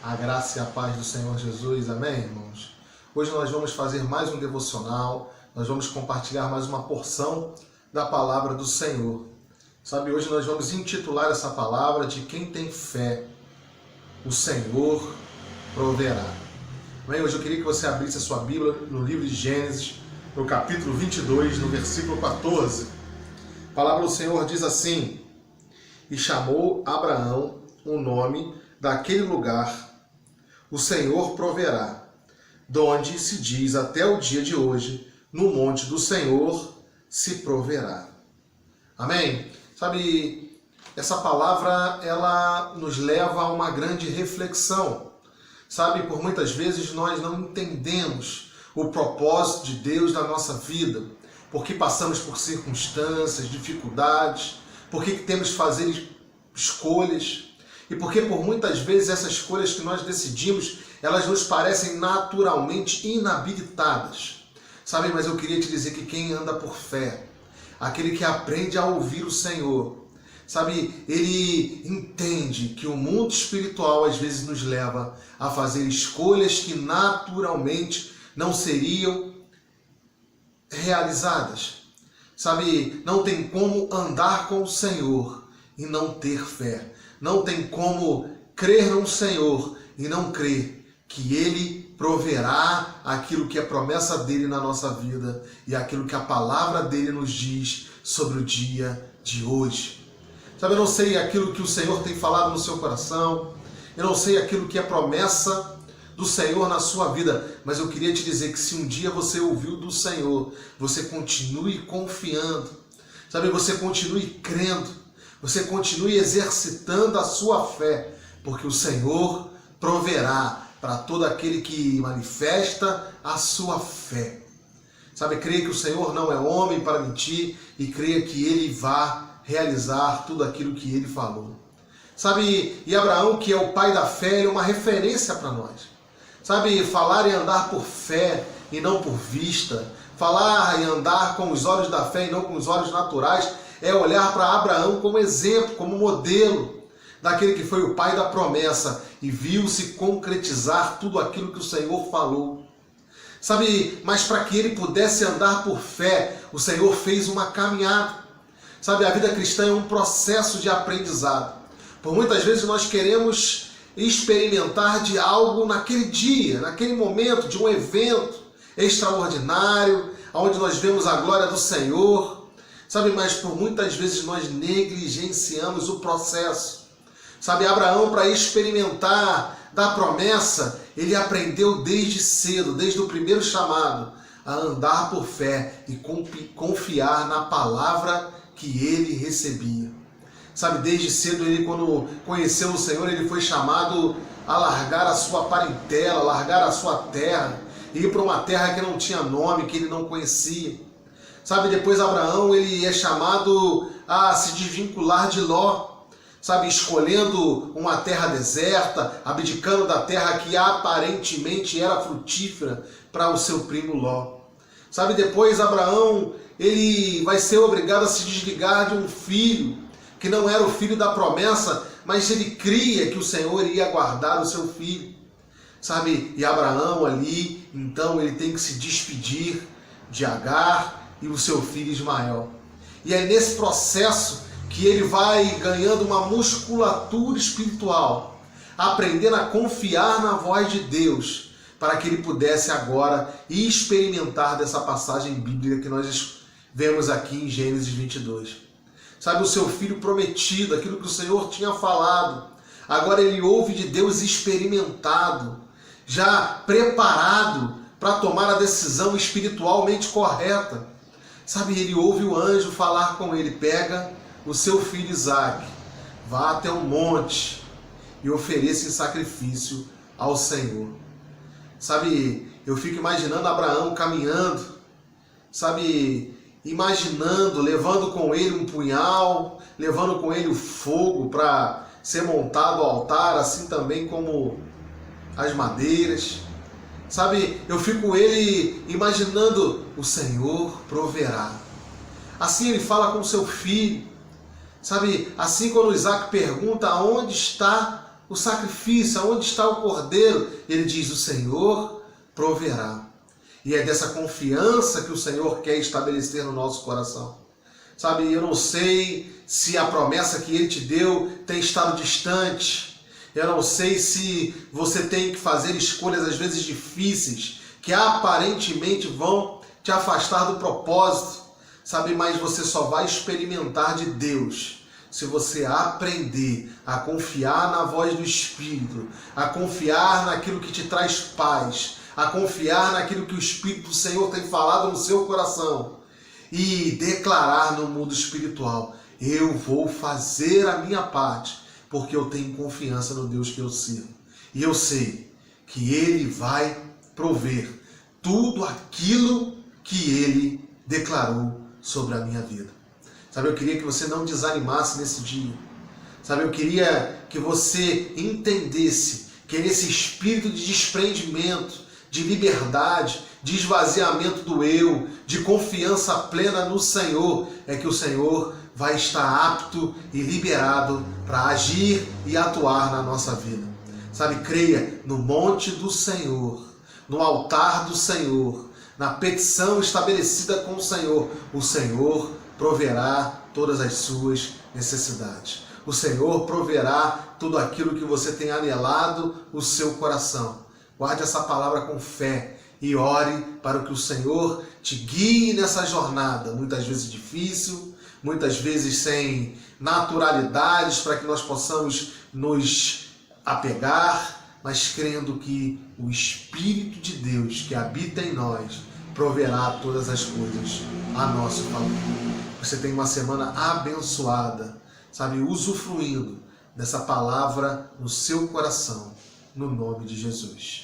A graça e a paz do Senhor Jesus, amém, irmãos? Hoje nós vamos fazer mais um devocional, nós vamos compartilhar mais uma porção da palavra do Senhor. Sabe, hoje nós vamos intitular essa palavra de quem tem fé, o Senhor proverá. Amém? Hoje eu queria que você abrisse a sua Bíblia no livro de Gênesis, no capítulo 22, no versículo 14. A palavra do Senhor diz assim: E chamou Abraão o nome daquele lugar, o Senhor proverá, donde se diz até o dia de hoje, no monte do Senhor se proverá. Amém? Sabe, essa palavra, ela nos leva a uma grande reflexão. Sabe, por muitas vezes nós não entendemos o propósito de Deus na nossa vida, porque passamos por circunstâncias, dificuldades, porque temos que fazer escolhas, e porque por muitas vezes essas escolhas que nós decidimos, elas nos parecem naturalmente inabilitadas. Sabe, mas eu queria te dizer que quem anda por fé, aquele que aprende a ouvir o Senhor, sabe, ele entende que o mundo espiritual às vezes nos leva a fazer escolhas que naturalmente não seriam realizadas. Sabe, não tem como andar com o Senhor e não ter fé. Não tem como crer no Senhor e não crer que Ele proverá aquilo que é promessa dEle na nossa vida e aquilo que a palavra dEle nos diz sobre o dia de hoje. Sabe, eu não sei aquilo que o Senhor tem falado no seu coração, eu não sei aquilo que é promessa do Senhor na sua vida, mas eu queria te dizer que se um dia você ouviu do Senhor, você continue confiando, sabe, você continue crendo, você continue exercitando a sua fé, porque o Senhor proverá para todo aquele que manifesta a sua fé. Sabe, creia que o Senhor não é homem para mentir e creia que Ele vai realizar tudo aquilo que Ele falou. Sabe, e Abraão, que é o pai da fé, ele é uma referência para nós. Sabe, falar e andar por fé e não por vista, falar e andar com os olhos da fé e não com os olhos naturais, é olhar para Abraão como exemplo, como modelo daquele que foi o pai da promessa e viu-se concretizar tudo aquilo que o Senhor falou. Sabe, mas para que ele pudesse andar por fé, o Senhor fez uma caminhada. Sabe, a vida cristã é um processo de aprendizado. Por muitas vezes nós queremos experimentar de algo naquele dia, naquele momento, de um evento extraordinário, onde nós vemos a glória do Senhor. Sabe, mas por muitas vezes nós negligenciamos o processo. Sabe, Abraão, para experimentar da promessa, ele aprendeu desde cedo, desde o primeiro chamado, a andar por fé e confiar na palavra que ele recebia. Sabe, desde cedo ele, quando conheceu o Senhor, ele foi chamado a largar a sua parentela, largar a sua terra, e ir para uma terra que não tinha nome, que ele não conhecia. Sabe, depois Abraão, ele é chamado a se desvincular de Ló, sabe, escolhendo uma terra deserta, abdicando da terra que aparentemente era frutífera para o seu primo Ló. Sabe, depois Abraão, ele vai ser obrigado a se desligar de um filho, que não era o filho da promessa, mas ele cria que o Senhor ia guardar o seu filho. Sabe, e Abraão ali, então ele tem que se despedir de Agar e o seu filho Ismael. E é nesse processo que ele vai ganhando uma musculatura espiritual, aprendendo a confiar na voz de Deus, para que ele pudesse agora experimentar dessa passagem bíblica que nós vemos aqui em Gênesis 22. Sabe, o seu filho prometido, aquilo que o Senhor tinha falado, agora ele ouve de Deus experimentado, já preparado para tomar a decisão espiritualmente correta. Sabe, ele ouve o anjo falar com ele: pega o seu filho Isaque, vá até o monte e ofereça em sacrifício ao Senhor. Sabe, eu fico imaginando Abraão caminhando, sabe, imaginando, levando com ele um punhal, levando com ele o fogo para ser montado ao altar, assim também como as madeiras. Sabe, eu fico ele imaginando: o Senhor proverá. Assim ele fala com seu filho. Sabe, assim quando Isaac pergunta: onde está o sacrifício, aonde está o cordeiro? Ele diz, o Senhor proverá. E é dessa confiança que o Senhor quer estabelecer no nosso coração. Sabe, eu não sei se a promessa que Ele te deu tem estado distante. Eu não sei se você tem que fazer escolhas às vezes difíceis, que aparentemente vão te afastar do propósito. Sabe, mas você só vai experimentar de Deus se você aprender a confiar na voz do Espírito, a confiar naquilo que te traz paz, a confiar naquilo que o Espírito do Senhor tem falado no seu coração e declarar no mundo espiritual, eu vou fazer a minha parte, porque eu tenho confiança no Deus que eu sirvo. E eu sei que Ele vai prover tudo aquilo que Ele declarou sobre a minha vida. Sabe, eu queria que você não desanimasse nesse dia. Sabe, eu queria que você entendesse que nesse espírito de desprendimento, de liberdade, de esvaziamento do eu, de confiança plena no Senhor, é que o Senhor vai estar apto e liberado para agir e atuar na nossa vida. Sabe, creia no monte do Senhor, no altar do Senhor, na petição estabelecida com o Senhor proverá todas as suas necessidades. O Senhor proverá tudo aquilo que você tem anelado o seu coração. Guarde essa palavra com fé e ore para que o Senhor te guie nessa jornada, muitas vezes difícil, muitas vezes sem naturalidades, para que nós possamos nos apegar, mas crendo que o Espírito de Deus que habita em nós proverá todas as coisas a nosso favor. Você tem uma semana abençoada, sabe, usufruindo dessa palavra no seu coração, no nome de Jesus.